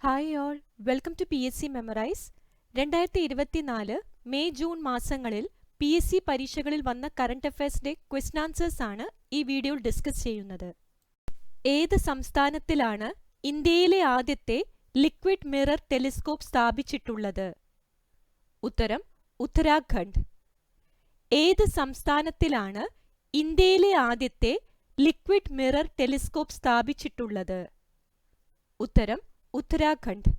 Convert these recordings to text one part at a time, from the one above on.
Hi all, welcome to PSC memorize. 2024 May June മാസങ്ങളിൽ PSC പരീക്ഷകളിൽ വന്ന കറണ്ട് അഫയേഴ്സിന്റെ ക്വസ്റ്റ്യൻ ആൻസേഴ്സ് ആണ് ഈ വീഡിയോയിൽ ഡിസ്കസ് ചെയ്യുന്നത്. ഏത് സംസ്ഥാനത്തിലാണ് ഇന്ത്യയിലെ ആദ്യത്തെ ലിക്വിഡ് മിറർ ടെലിസ്കോപ്പ് സ്ഥാപിച്ചിട്ടുള്ളത്? ഉത്തരം ഉത്തരാഖണ്ഡ്. ഏത് സംസ്ഥാനത്തിലാണ് ഇന്ത്യയിലെ ആദ്യത്തെ ലിക്വിഡ് മിറർ ടെലിസ്കോപ്പ് സ്ഥാപിച്ചിട്ടുള്ളത്? ഉത്തരം ഉത്തരാഖണ്ഡ്.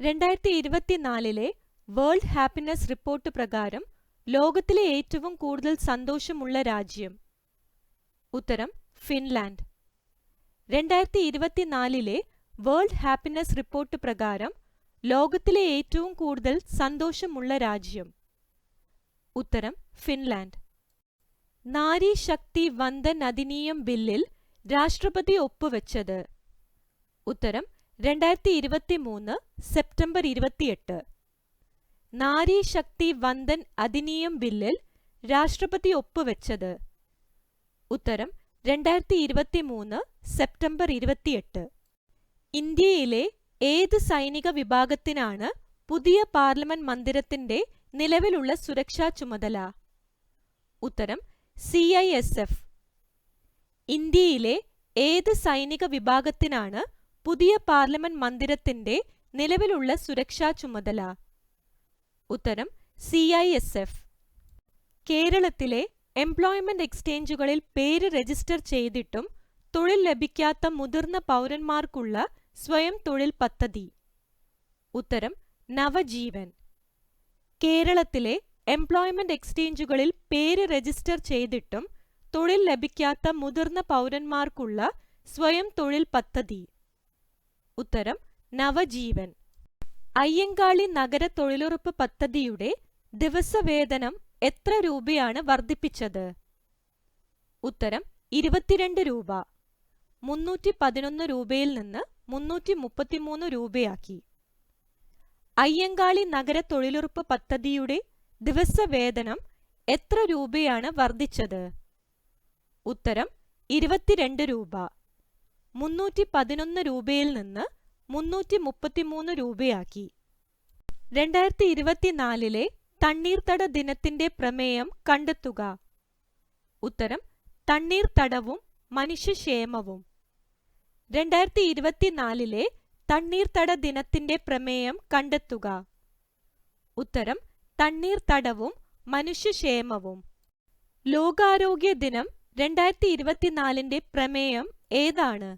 2024 വേൾഡ് ഹാപ്പിനെസ് റിപ്പോർട്ട് പ്രകാരം ലോകത്തിലെ ഏറ്റവും കൂടുതൽ സന്തോഷമുള്ള രാജ്യം? ഉത്തരം ഫിൻലാൻഡ്. 2024 വേൾഡ് ഹാപ്പിനെസ് റിപ്പോർട്ട് പ്രകാരം ലോകത്തിലെ ഏറ്റവും കൂടുതൽ സന്തോഷമുള്ള രാജ്യം? ഉത്തരം ഫിൻലാൻഡ്. നാരി ശക്തി വന്ദൻ അധിനിയം ബില്ലിൽ രാഷ്ട്രപതി ഒപ്പുവെച്ചത്? ഉത്തരം 2023 സെപ്റ്റംബർ 28. നാരി ശക്തി വന്ദൻ അധിനിയം ബില്ലിൽ രാഷ്ട്രപതി ഒപ്പുവെച്ചത്? ഉത്തരം 2023 സെപ്റ്റംബർ 28. ഇന്ത്യയിലെ ഏത് സൈനിക വിഭാഗത്തിനാണ് പുതിയ പാർലമെന്റ് മന്ദിരത്തിന്റെ നിലവിലുള്ള സുരക്ഷാ ചുമതല? ഉത്തരം CISF. ഇന്ത്യയിലെ ഏത് സൈനിക വിഭാഗത്തിനാണ് പുതിയ പാർലമെന്റ് മന്ദിരത്തിന്റെ നിലവിലുള്ള സുരക്ഷാ ചുമതല? ഉത്തരം CISF. കേരളത്തിലെ എംപ്ലോയ്മെന്റ് എക്സ്ചേഞ്ചുകളിൽ പേര് രജിസ്റ്റർ ചെയ്തിട്ടും തൊഴിൽ ലഭിക്കാത്ത മുതിർന്ന പൗരന്മാർക്കുള്ള സ്വയം തൊഴിൽ പദ്ധതി? ഉത്തരം നവജീവൻ. കേരളത്തിലെ എംപ്ലോയ്മെന്റ് എക്സ്ചേഞ്ചുകളിൽ പേര് രജിസ്റ്റർ ചെയ്തിട്ടും തൊഴിൽ ലഭിക്കാത്ത മുതിർന്ന പൗരന്മാർക്കുള്ള സ്വയം തൊഴിൽ പദ്ധതി? ഉത്തരം നവജീവൻ. അയ്യങ്കാളി നഗര തൊഴിലുറപ്പ് പദ്ധതിയുടെ ദിവസവേതനം എത്ര രൂപയാണ് വർദ്ധിപ്പിച്ചത്? ഉത്തരം 22 രൂപ. 311 രൂപയിൽ നിന്ന് 333 രൂപയാക്കി. അയ്യങ്കാളി നഗര തൊഴിലുറപ്പ് പദ്ധതിയുടെ ദിവസവേതനം എത്ര രൂപയാണ് വർദ്ധിച്ചത്? ഉത്തരം 22 രൂപ. 311 രൂപയിൽ നിന്ന് 333 രൂപയാക്കി. 2024 തണ്ണീർത്തട ദിനത്തിന്റെ പ്രമേയം കണ്ടെത്തുക. ഉത്തരം തണ്ണീർത്തടവും മനുഷ്യക്ഷേമവും. 2024 തണ്ണീർത്തട ദിനത്തിന്റെ പ്രമേയം കണ്ടെത്തുക. ഉത്തരം തണ്ണീർത്തടവും മനുഷ്യക്ഷേമവും. ലോകാരോഗ്യ ദിനം 2024 പ്രമേയം ഏതാണ്?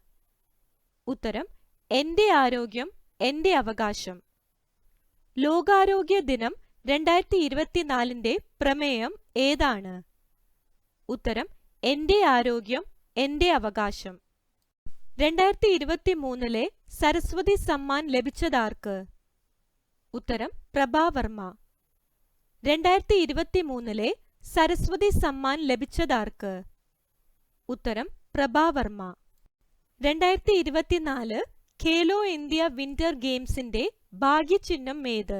ഉത്തരം എന്റെ ആരോഗ്യം എന്റെ അവകാശം. ലോകാരോഗ്യ ദിനം 2024 പ്രമേയം ഏതാണ്? ഉത്തരം എന്റെ ആരോഗ്യം എന്റെ അവകാശം. 2023 സരസ്വതി സമ്മാൻ ലഭിച്ചതാർക്ക്? ഉത്തരം പ്രഭാവർമ്മ. 2023 സരസ്വതി സമ്മാൻ ലഭിച്ചതാർക്ക്? ഉത്തരം പ്രഭാവർമ്മ. 2024 ഖേലോ ഇന്ത്യ വിന്റർ ഗെയിംസിന്റെ ഭാഗ്യചിഹ്നം ഏത്?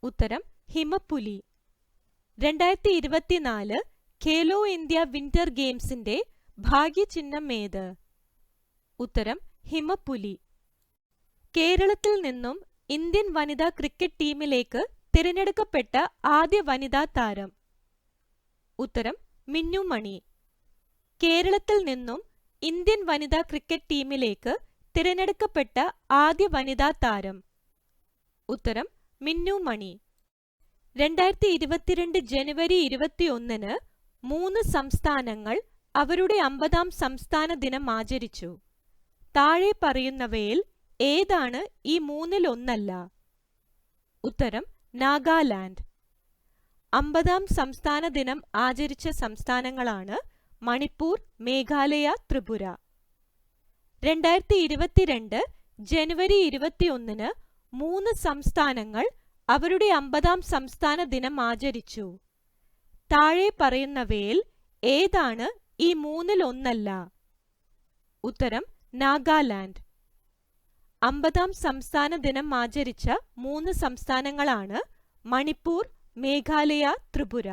ഉത്തരം ഹിമപ്പുലി. 2024 ഖേലോ ഇന്ത്യ വിന്റർ ഗെയിംസിന്റെ ഭാഗ്യചിഹ്നം ഏത്? ഉത്തരം ഹിമപ്പുലി. കേരളത്തിൽ നിന്നും ഇന്ത്യൻ വനിതാ ക്രിക്കറ്റ് ടീമിലേക്ക് തിരഞ്ഞെടുക്കപ്പെട്ട ആദ്യ വനിതാ താരം? ഉത്തരം മിന്നു മണി. കേരളത്തിൽ നിന്നും ഇന്ത്യൻ വനിതാ ക്രിക്കറ്റ് ടീമിലേക്ക് തിരഞ്ഞെടുക്കപ്പെട്ട ആദ്യ വനിതാ താരം? ഉത്തരം മിന്നു മണി. 2022 ജനുവരി 21 3 സംസ്ഥാനങ്ങൾ അവരുടെ 50ാം സംസ്ഥാന ദിനം ആചരിച്ചു. താഴെ പറയുന്നവയിൽ ഏതാണ് ഈ മൂന്നിലൊന്നല്ല? ഉത്തരം നാഗാലാൻഡ്. 50ാം സംസ്ഥാന ദിനം ആചരിച്ച സംസ്ഥാനങ്ങളാണ് മണിപ്പൂർ, മേഘാലയ, ത്രിപുര. 2022 ജനുവരി 21 3 സംസ്ഥാനങ്ങൾ അവരുടെ 50ാം സംസ്ഥാന ദിനം ആചരിച്ചു. താഴെ പറയുന്നവയിൽ ഏതാണ് ഈ മൂന്നിലൊന്നല്ല? ഉത്തരം നാഗാലാൻഡ്. 50ാം സംസ്ഥാന ദിനം ആചരിച്ച 3 സംസ്ഥാനങ്ങളാണ് മണിപ്പൂർ, മേഘാലയ, ത്രിപുര.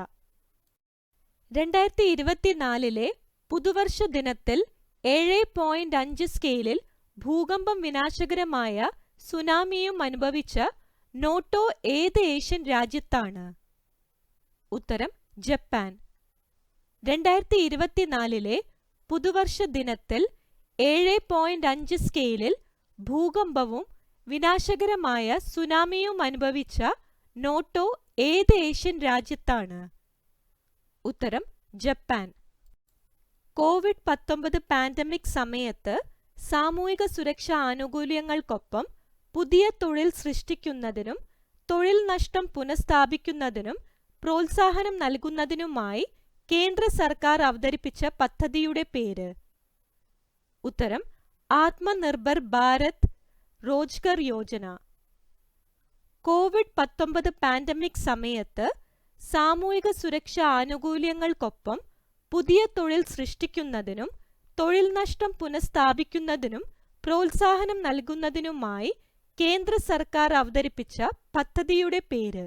2024 പുതുവർഷ ദിനത്തിൽ 7.5 സ്കെയിലിൽ ഭൂകമ്പം വിനാശകരമായ സുനാമിയും അനുഭവിച്ച നോട്ടോ ഏത് ഏഷ്യൻ രാജ്യത്താണ്? ഉത്തരം ജപ്പാൻ. 2024 പുതുവർഷ ദിനത്തിൽ 7.5 സ്കെയിലിൽ ഭൂകമ്പവും വിനാശകരമായ സുനാമിയും അനുഭവിച്ച നോട്ടോ ഏത് ഏഷ്യൻ രാജ്യത്താണ്? ഉത്തരം ജപ്പാൻ. കോവിഡ്-19 പാൻഡമിക് സമയത്ത് സാമൂഹിക സുരക്ഷാ ആനുകൂല്യങ്ങൾക്കൊപ്പം പുതിയ തൊഴിൽ സൃഷ്ടിക്കുന്നതിനും തൊഴിൽ നഷ്ടം പുനഃസ്ഥാപിക്കുന്നതിനും പ്രോത്സാഹനം നൽകുന്നതിനുമായി കേന്ദ്ര സർക്കാർ അവതരിപ്പിച്ച പദ്ധതിയുടെ പേര്? ഉത്തരം ആത്മനിർഭർ ഭാരത് റോജ്ഗർ യോജന. കോവിഡ്-19 പാൻഡമിക് സമയത്ത് സാമൂഹിക സുരക്ഷാ ആനുകൂല്യങ്ങൾക്കൊപ്പം പുതിയ തൊഴിൽ സൃഷ്ടിക്കുന്നതിനും തൊഴിൽ നഷ്ടം പുനഃസ്ഥാപിക്കുന്നതിനും പ്രോത്സാഹനം നൽകുന്നതിനുമായി കേന്ദ്ര സർക്കാർ അവതരിപ്പിച്ച പദ്ധതിയുടെ പേര്?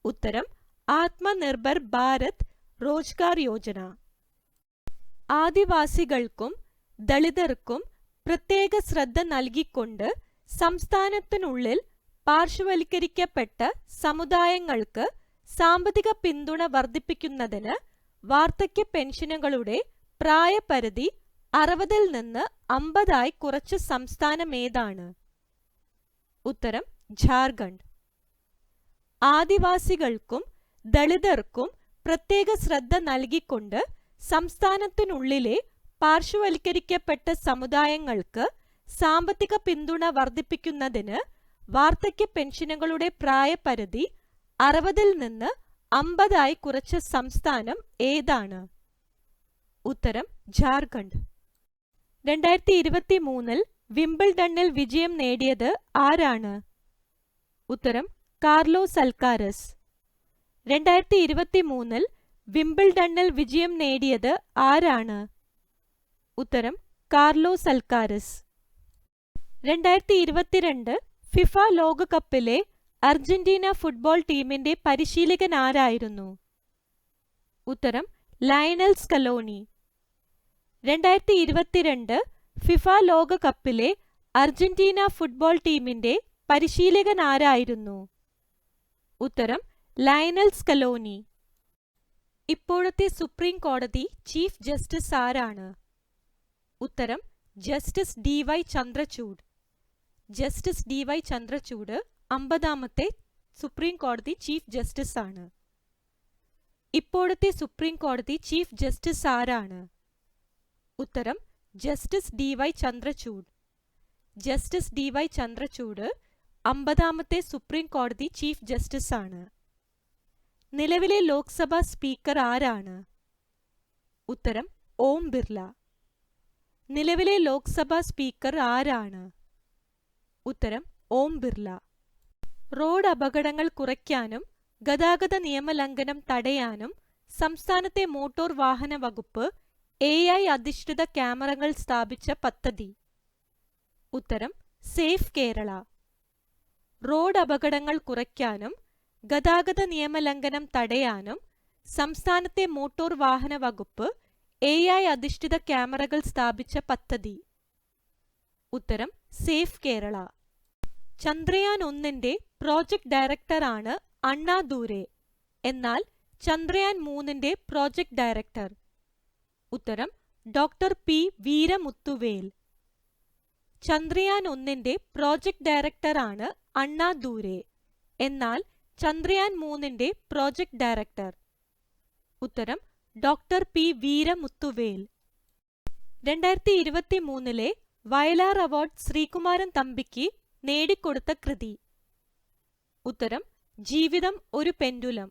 ഉത്തരം ആത്മനിർഭർ ഭാരത് റോജ്ഗാർ യോജന. ആദിവാസികൾക്കും ദളിതർക്കും പ്രത്യേക ശ്രദ്ധ നൽകിക്കൊണ്ട് സംസ്ഥാനത്തിനുള്ളിൽ പാർശ്വവൽക്കരിക്കപ്പെട്ട സമുദായങ്ങൾക്ക് സാമ്പത്തിക പിന്തുണ വർദ്ധിപ്പിക്കുന്നതിന് വാർദ്ധക്യ പെൻഷനുകളുടെ പ്രായപരിധി 60-ൽ നിന്ന് 50-ആയി കുറച്ച സംസ്ഥാനമേതാണ്? ഉത്തരം ജാർഖണ്ഡ്. ആദിവാസികൾക്കും ദളിതർക്കും പ്രത്യേക ശ്രദ്ധ നൽകിക്കൊണ്ട് സംസ്ഥാനത്തിനുള്ളിലെ പാർശ്വവൽക്കരിക്കപ്പെട്ട സമുദായങ്ങൾക്ക് സാമ്പത്തിക പിന്തുണ വർദ്ധിപ്പിക്കുന്നതിന് വാർദ്ധക്യ പെൻഷനുകളുടെ പ്രായപരിധി 60-ൽ നിന്ന് 50-ആയി കുറച്ച സംസ്ഥാനം ഏതാണ്? ഉത്തരം ജാർഖണ്ഡ്. 2023 വിംബിൾഡണിൽ വിജയം നേടിയത് ആരാണ്? ഉത്തരം കാർലോസ് അൽക്കാരസ്. 2023 വിംബിൾഡണിൽ വിജയം നേടിയത് ആരാണ്? ഉത്തരം കാർലോസ് അൽക്കാരസ്. 2022 ഫിഫ ലോകകപ്പിലെ അർജന്റീന ഫുട്ബോൾ ടീമിന്റെ പരിശീലകൻ ആരായിരുന്നു? ഉത്തരം ലയണൽ സ്കലോണി. 2022 ഫിഫ ലോകകപ്പിലെ അർജന്റീന ഫുട്ബോൾ ടീമിന്റെ പരിശീലകൻ ആരായിരുന്നു? ഉത്തരം ലയണൽ സ്കലോണി. ഇപ്പോഴത്തെ സുപ്രീം കോടതി ചീഫ് ജസ്റ്റിസ് ആരാണ്? ഉത്തരം justice DY Chandrachud. Justice DY Chandrachud 50-ാമത്തെ സുപ്രീം കോടതി ചീഫ് ജസ്റ്റിസ് ആണ്. ഇപ്പോഴത്തെ സുപ്രീം കോടതി ചീഫ് ജസ്റ്റിസ് ആരാണ്? ഉത്തരം justice DY Chandrachud. Justice DY Chandrachud 50-ാമത്തെ സുപ്രീം കോടതി ചീഫ് ജസ്റ്റിസ് ആണ്. നിലവിലെ ലോക്സഭാ സ്പീക്കർ ആരാണ്? ഉത്തരം ഓം ബിർള. നിലവിലെ ലോക്സഭാ സ്പീക്കർ ആരാണ്? ഉത്തരം ഓം ബിർള. റോഡ് അപകടങ്ങൾ കുറയ്ക്കാനും ഗതാഗത നിയമലംഘനം തടയാനും സംസ്ഥാനത്തെ മോട്ടോർ വാഹന വകുപ്പ് AI അധിഷ്ഠിത ക്യാമറകൾ സ്ഥാപിച്ച പദ്ധതി? ഉത്തരം സേഫ് കേരള. റോഡ് അപകടങ്ങൾ കുറയ്ക്കാനും ഗതാഗത നിയമലംഘനം തടയാനും സംസ്ഥാനത്തെ മോട്ടോർ വാഹന വകുപ്പ് AI അധിഷ്ഠിത ക്യാമറകൾ സ്ഥാപിച്ച പദ്ധതി? ഉത്തരം സേഫ് കേരള. ചന്ദ്രയാൻ 1ന്റെ പ്രോജക്ട് ഡയറക്ടറാണ് അണ്ണാ ദൂരെ. എന്നാൽ ചന്ദ്രയാൻ 3ന്റെ പ്രോജക്ട് ഡയറക്ടർ? ഉത്തരം ഡോക്ടർ P വീരമുത്തുവേൽ. ചന്ദ്രയാൻ 1ന്റെ പ്രോജക്ട് ഡയറക്ടറാണ് അണ്ണാ ദൂരെ. എന്നാൽ ചന്ദ്രയാൻ 3ന്റെ പ്രോജക്ട് ഡയറക്ടർ? ഉത്തരം doctor P Veeramuthuvel. 2023 Vayalar award Sreekumaran തമ്പിക്ക് നേടിക്കൊടുത്ത കൃതി? ഉത്തരം ജീവിതം ഒരു പെൻഡുലം.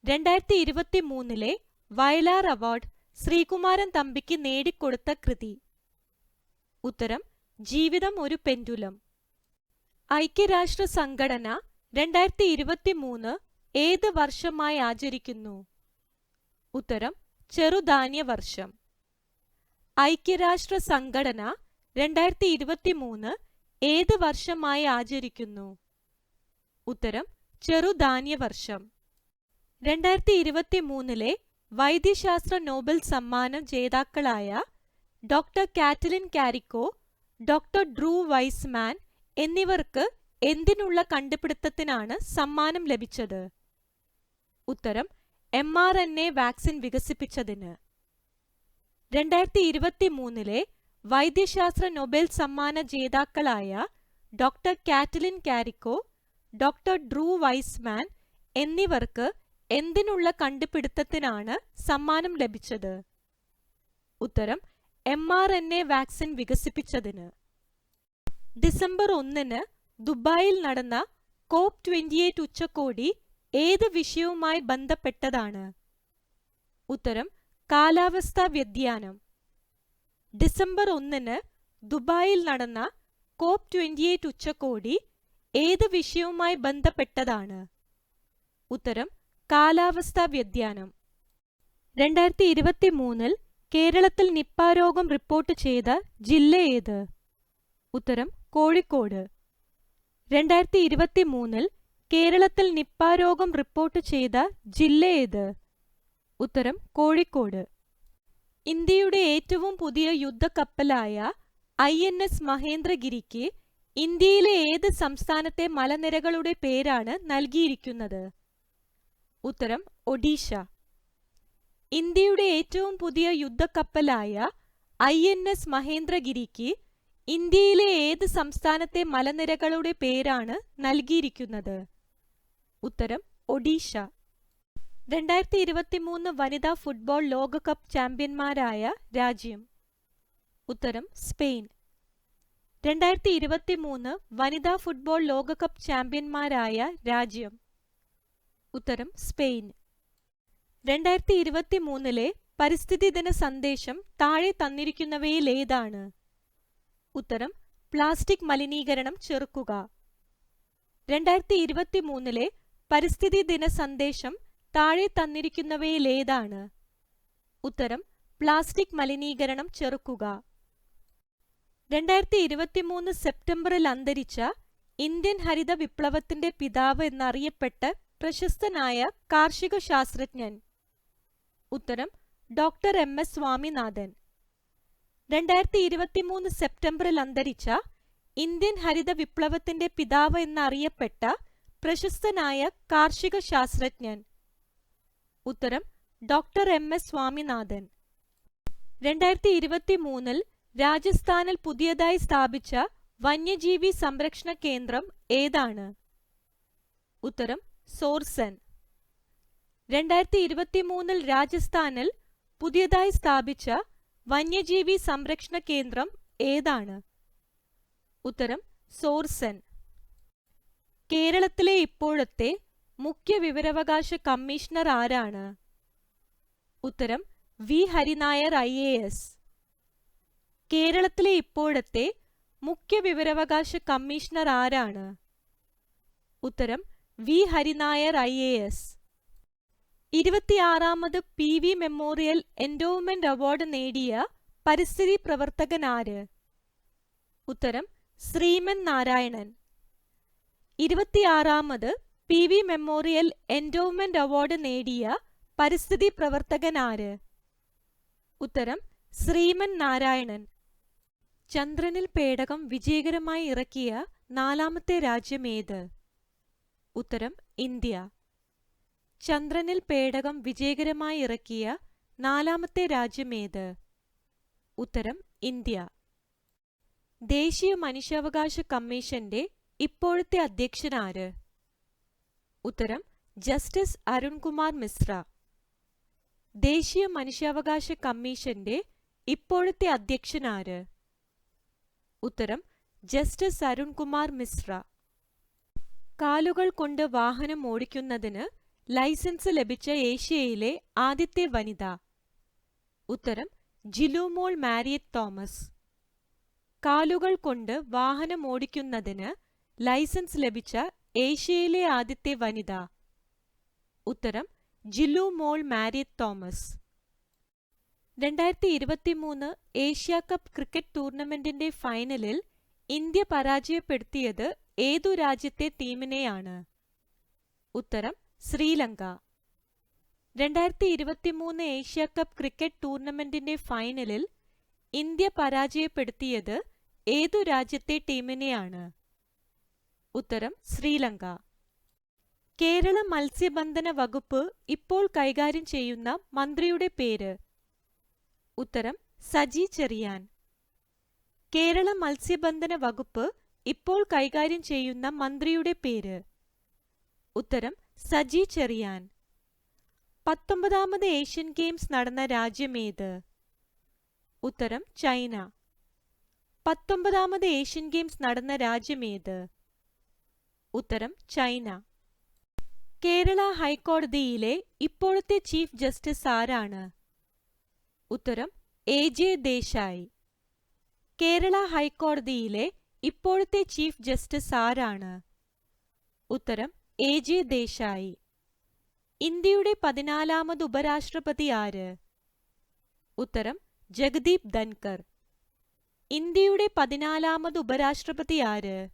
2023 വയലാർ അവാർഡ് ശ്രീകുമാരൻ തമ്പിക്ക് നേടിക്കൊടുത്ത കൃതി? ഉത്തരം ജീവിതം ഒരു പെൻഡുലം. ഐക്യരാഷ്ട്ര സംഘടന 2023 ഏത് വർഷമായി ആചരിക്കുന്നു? ഉത്തരം ചെറുധാന്യ വർഷം. ഐക്യരാഷ്ട്ര സംഘടന 2023 ഏത് വർഷമായി ആചരിക്കുന്നു? ഉത്തരം ചെറുധാന്യ വർഷം. 2023 വൈദ്യശാസ്ത്ര നോബൽ സമ്മാന ജേതാക്കളായ doctor Katalin കാരിക്കോ, doctor Drew Wiseman എന്നിവർക്ക് എന്തിനുള്ള കണ്ടുപിടുത്തത്തിനാണ് സമ്മാനം ലഭിച്ചത്? ഉത്തരം mRNA വാക്സിൻ വികസിപ്പിച്ചതിന്. 2023 വൈദ്യശാസ്ത്ര നൊബേൽ സമ്മാന ജേതാക്കളായ doctor Katalin കാരിക്കോ, doctor Drew Wiseman എന്നിവർക്ക് എന്തിനുള്ള കണ്ടുപിടുത്തത്തിനാണ് സമ്മാനം ലഭിച്ചത്? ഉത്തരം mRNA വാക്സിൻ വികസിപ്പിച്ചതിന്. ഡിസംബർ 1 ദുബായിൽ നടന്ന COP28 ഉച്ചകോടി ഏത് വിഷയവുമായി ബന്ധപ്പെട്ടതാണ്? ഉത്തരം കാലാവസ്ഥാ വ്യതിയാനം. ഡിസംബർ 1 ദുബായിൽ നടന്ന COP28 ഉച്ചകോടി ഏത് വിഷയവുമായി ബന്ധപ്പെട്ടതാണ്? ഉത്തരം കാലാവസ്ഥാ വ്യതിയാനം. 2023 കേരളത്തിൽ നിപ്പ രോഗം റിപ്പോർട്ട് ചെയ്ത ജില്ല ഏത്? ഉത്തരം കോഴിക്കോട്. 2023 കേരളത്തിൽ നിപ്പ രോഗം റിപ്പോർട്ട് ചെയ്ത ജില്ല ഏത്? ഉത്തരം കോഴിക്കോട്. ഇന്ത്യയുടെ ഏറ്റവും പുതിയ യുദ്ധക്കപ്പലായ INS മഹേന്ദ്രഗിരിക്ക് ഇന്ത്യയിലെ ഏത് സംസ്ഥാനത്തെ മലനിരകളുടെ പേരാണ് നൽകിയിരിക്കുന്നത്? ഉത്തരം ഒഡീഷ. ഇന്ത്യയുടെ ഏറ്റവും പുതിയ യുദ്ധക്കപ്പലായ INS മഹേന്ദ്രഗിരിക്ക് ഇന്ത്യയിലെ ഏത് സംസ്ഥാനത്തെ മലനിരകളുടെ പേരാണ് നൽകിയിരിക്കുന്നത്? ഉത്തരം ഒഡീഷ. 2023 വനിതാ ഫുട്ബോൾ ലോകകപ്പ് ചാമ്പ്യന്മാരായ രാജ്യം? ഉത്തരം സ്പെയിൻ. 2023 വനിതാ ഫുട്ബോൾ ലോകകപ്പ് ചാമ്പ്യന്മാരായ രാജ്യം? ഉത്തരം സ്പെയിൻ. 2023 പരിസ്ഥിതി ദിന സന്ദേശം താഴെ തന്നിരിക്കുന്നവയിൽ ഏതാണ്? ഉത്തരം പ്ലാസ്റ്റിക് മലിനീകരണം ചെറുക്കുക. 2023 പരിസ്ഥിതി ദിന സന്ദേശം താഴെ തന്നിരിക്കുന്നവയിൽ ഏതാണ്? ഉത്തരം പ്ലാസ്റ്റിക് മലിനീകരണം ചെറുക്കുക. 2023 സെപ്റ്റംബറിൽ അന്തരിച്ച ഇന്ത്യൻ ഹരിത വിപ്ലവത്തിന്റെ പിതാവ് എന്നറിയപ്പെട്ട പ്രശസ്തനായ കാർഷിക ശാസ്ത്രജ്ഞൻ? ഉത്തരം ഡോക്ടർ MS സ്വാമിനാഥൻ. 2023 സെപ്റ്റംബറിൽ അന്തരിച്ച ഇന്ത്യൻ ഹരിത വിപ്ലവത്തിന്റെ പിതാവ് എന്നറിയപ്പെട്ട പ്രശസ്തനായ കാർഷിക ശാസ്ത്രജ്ഞൻ? ഉത്തരം ഡോക്ടർ MS സ്വാമിനാഥൻ. 2023 രാജസ്ഥാനിൽ പുതിയതായി സ്ഥാപിച്ച വന്യജീവി സംരക്ഷണ കേന്ദ്രം ഏതാണ്? ഉത്തരം സോർസൻ. 2023 രാജസ്ഥാനിൽ പുതിയതായി സ്ഥാപിച്ച വന്യജീവി സംരക്ഷണ കേന്ദ്രം ഏതാണ്? ഉത്തരം സോർസൻ. കേരളത്തിലെ ഇപ്പോഴത്തെ മുഖ്യ വിവരാവകാശ കമ്മീഷണർ ആരാണ്? ഉത്തരം V ഹരിനായർ IAS. കേരളത്തിലെ ഇപ്പോഴത്തെ മുഖ്യ വിവരാവകാശ കമ്മീഷണർ ആരാണ്? ഉത്തരം V ഹരിനായർ IAS. 26ാമത് PV മെമ്മോറിയൽ എൻഡോവ്മെന്റ് അവാർഡ് നേടിയ പരിസ്ഥിതി പ്രവർത്തകൻ ആര്? ഉത്തരം ശ്രീമൻ നാരായണൻ. 26ാമത് PV മെമ്മോറിയൽ എൻഡോവ്മെന്റ് അവാർഡ് നേടിയ പരിസ്ഥിതി പ്രവർത്തകൻ ആര്? ഉത്തരം ശ്രീമൻ നാരായണൻ. ചന്ദ്രനിൽ പേടകം വിജയകരമായി ഇറക്കിയ 4ാമത്തെ രാജ്യം ഏത്? ഉത്തരം ഇന്ത്യ. ചന്ദ്രനിൽ പേടകം വിജയകരമായി ഇറക്കിയ 4ാമത്തെ രാജ്യം ഏത്? ഉത്തരം ഇന്ത്യ. ദേശീയ മനുഷ്യാവകാശ കമ്മീഷന്റെ ഇപ്പോഴത്തെ അധ്യക്ഷൻ ആര്? ഉത്തരം ജസ്റ്റിസ് അരുൺകുമാർ മിശ്ര. ദേശീയ മനുഷ്യാവകാശ കമ്മീഷന്റെ ഇപ്പോഴത്തെ അധ്യക്ഷൻ ആര്? ഉത്തരം ജസ്റ്റിസ് അരുൺകുമാർ മിശ്ര. കാലുകൾ കൊണ്ട് വാഹനം ഓടിക്കുന്നതിന് ലൈസൻസ് ലഭിച്ച ഏഷ്യയിലെ ആദ്യത്തെ വനിത? ഉത്തരം ജിലുമോൾ മാരിയറ്റ് തോമസ്. കാലുകൾ കൊണ്ട് വാഹനം ഓടിക്കുന്നതിന് ലൈസൻസ് ലഭിച്ച ഏഷ്യയിലെ ആദ്യത്തെ വനിത? ഉത്തരം Jilumol Mariet Thomas. 2023 Asia cup cricket ടൂർണമെന്റിന്റെ ഫൈനലിൽ ഇന്ത്യ പരാജയപ്പെടുത്തിയത് ഏതു രാജ്യത്തെ ടീമിനെയാണ്? ഉത്തരം ശ്രീലങ്ക. 2023 ഏഷ്യ കപ്പ് ക്രിക്കറ്റ് ടൂർണമെന്റിന്റെ ഫൈനലിൽ ഇന്ത്യ പരാജയപ്പെടുത്തിയത് ഏതു രാജ്യത്തെ ടീമിനെയാണ്? ഉത്തരം ശ്രീലങ്ക. കേരള മത്സ്യബന്ധന വകുപ്പ് ഇപ്പോൾ കൈകാര്യം ചെയ്യുന്ന മന്ത്രിയുടെ പേര്? ഉത്തരം സജി ചെറിയാൻ. കേരള മത്സ്യബന്ധന വകുപ്പ് ഇപ്പോൾ കൈകാര്യം ചെയ്യുന്ന മന്ത്രിയുടെ പേര്? ഉത്തരം സജി ചെറിയാൻ. 19ാമത് ഏഷ്യൻ ഗെയിംസ് നടന്ന രാജ്യമേത്? ഉത്തരം ചൈന. 19ാമത് ഏഷ്യൻ ഗെയിംസ് നടന്ന രാജ്യമേത്? ഉത്തരം ചൈന. കേരള ഹൈക്കോടതിയിലെ ഇപ്പോഴത്തെ ചീഫ് ജസ്റ്റിസ് ആരാണ്? ഉത്തരം എ.ജെ. ദേശായി. കേരള ഹൈക്കോടതിയിലെ ഇപ്പോഴത്തെ ചീഫ് ജസ്റ്റിസ് ആരാണ്? ഉത്തരം എ.ജെ. ദേശായി. ഇന്ത്യയുടെ 14ാമത് ഉപരാഷ്ട്രപതി ആര്? ഉത്തരം ജഗദീപ് ധൻകർ. ഇന്ത്യയുടെ 14ാമത് ഉപരാഷ്ട്രപതി ആര്?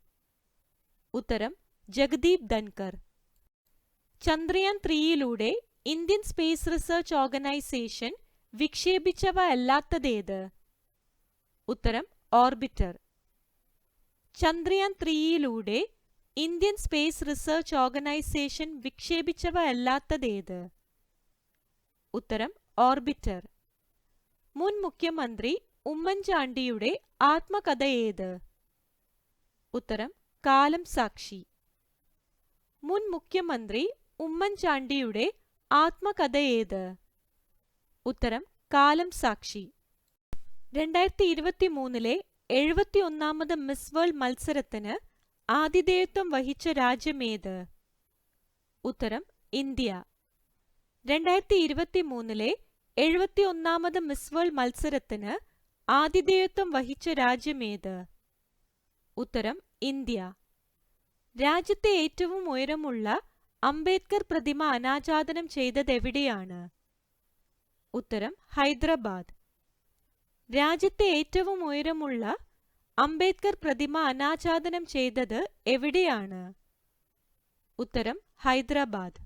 ഉത്തരം ജഗദീപ് ധൻകർ. ചന്ദ്രയാൻ 3യിലൂടെ ഇന്ത്യൻ സ്പേസ് റിസർച്ച് ഓർഗനൈസേഷൻ വിക്ഷേപിച്ചവ അല്ലാത്തതേത്? ഉത്തരം ഓർബിറ്റർ. ചന്ദ്രയാൻ 3യിലൂടെ ഇന്ത്യൻ സ്പേസ് റിസർച്ച് ഓർഗനൈസേഷൻ വിക്ഷേപിച്ചവ അല്ലാത്തതേത്? ഉത്തരം ഓർബിറ്റർ. മുൻ മുഖ്യമന്ത്രി ഉമ്മൻചാണ്ടിയുടെ ആത്മകഥ ഏത്? ഉത്തരം കാലം സാക്ഷി. മുൻ മുഖ്യമന്ത്രി ഉമ്മൻചാണ്ടിയുടെ ആത്മകഥ ഏത്? ഉത്തരം കാലം സാക്ഷി. 2023 71ാമത് മിസ് വേൾഡ് മത്സരത്തിന് ആതിഥേയത്വം വഹിച്ച രാജ്യമേത്? ഉത്തരം ഇന്ത്യ. 2023 71ാമത് മിസ് വേൾഡ് മത്സരത്തിന് ആതിഥേയത്വം വഹിച്ച രാജ്യമേത്? ഉത്തരം ഇന്ത്യ. രാജ്യത്തെ ഏറ്റവും ഉയരമുള്ള അംബേദ്കർ പ്രതിമ അനാച്ഛാദനം ചെയ്തതെവിടെയാണ്? ഉത്തരം ഹൈദരാബാദ്. രാജ്യത്തെ ഏറ്റവും ഉയരമുള്ള അംബേദ്കർ പ്രതിമ അനാച്ഛാദനം ചെയ്തത് എവിടെയാണ്? ഉത്തരം ഹൈദരാബാദ്.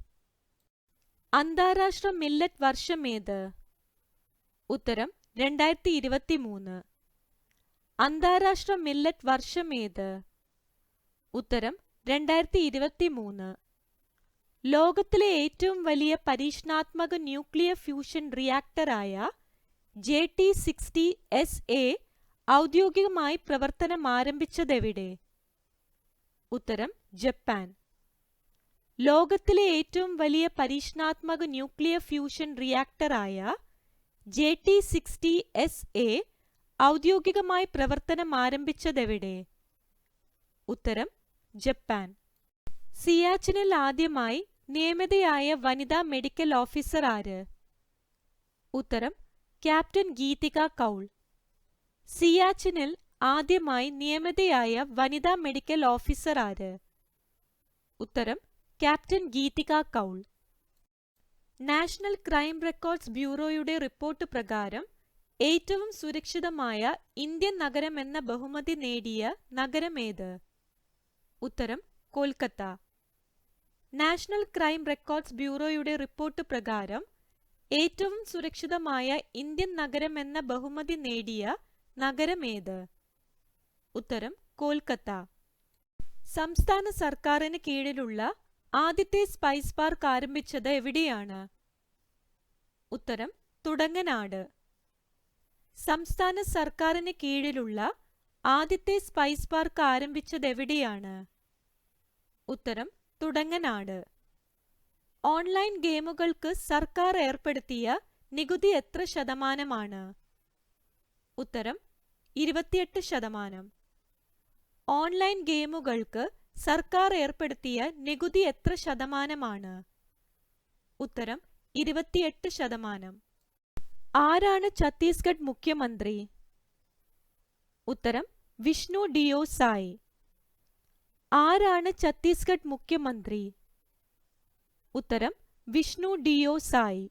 അന്താരാഷ്ട്ര മില്ലറ്റ് വർഷമേത്? ഉത്തരം 2023. അന്താരാഷ്ട്ര മില്ലറ്റ് വർഷമേത്? ഉത്തരം 2023. ലോകത്തിലെ ഏറ്റവും വലിയ പരീക്ഷണാത്മക ന്യൂക്ലിയർ ഫ്യൂഷൻ റിയാക്ടറായ JT60SA ഔദ്യോഗികമായി പ്രവർത്തനം ആരംഭിച്ചതെവിടെ? ഉത്തരം ജപ്പാൻ. ലോകത്തിലെ ഏറ്റവും വലിയ പരീക്ഷണാത്മക ന്യൂക്ലിയർ ഫ്യൂഷൻ റിയാക്ടറായ JT60SA ഔദ്യോഗികമായി പ്രവർത്തനം ആരംഭിച്ചതെവിടെ? ഉത്തരം ജപ്പാൻ. സിയാച്ചിനിൽ ആദ്യമായി നിയമിതയായ വനിതാ മെഡിക്കൽ ഓഫീസർ ആര്? ഉത്തരം ക്യാപ്റ്റൻ ഗീതിക കൗൾ. സിയാച്ചിനിൽ ആദ്യമായി നിയമിതയായ വനിതാ മെഡിക്കൽ ഓഫീസർ ആര്? ഉത്തരം captain Geetika Kaul. National crime records ബ്യൂറോയുടെ റിപ്പോർട്ട് പ്രകാരം ഏറ്റവും സുരക്ഷിതമായ ഇന്ത്യൻ നഗരം എന്ന ബഹുമതി നേടിയ നഗരമേത്? ഉത്തരം കൊൽക്കത്ത. നാഷണൽ ക്രൈം റെക്കോർഡ്സ് ബ്യൂറോയുടെ റിപ്പോർട്ട് പ്രകാരം ഏറ്റവും സുരക്ഷിതമായ ഇന്ത്യൻ നഗരം എന്ന ബഹുമതി നേടിയ നഗരമേത്? ഉത്തരം കൊൽക്കത്ത. സംസ്ഥാന സർക്കാരിന് കീഴിലുള്ള ആദ്യത്തെ സ്പൈസ് പാർക്ക് ആരംഭിച്ചത് എവിടെയാണ്? ഉത്തരം തുടങ്ങനാട്. സംസ്ഥാന സർക്കാരിന് കീഴിലുള്ള ആദ്യത്തെ സ്പൈസ് പാർക്ക് ആരംഭിച്ചത് എവിടെയാണ്? ഉത്തരം തുടങ്ങനാട്. ഓൺലൈൻ ഗെയിമുകൾക്ക് സർക്കാർ ഏർപ്പെടുത്തിയ നികുതി എത്ര ശതമാനമാണ്? ഉത്തരം 28%. ഓൺലൈൻ ഗെയിമുകൾക്ക് സർക്കാർ ഏർപ്പെടുത്തിയ നികുതി എത്ര ശതമാനമാണ്? ഉത്തരം 28%. ആരാണ് ഛത്തീസ്ഗഡ് മുഖ്യമന്ത്രി? ഉത്തരം വിഷ്ണു ഡിയോ സായ്. ആരാണ് ഛത്തീസ്ഗഡ് മുഖ്യമന്ത്രി? ഉത്തരം വിഷ്ണു ഡിയോ സായ്.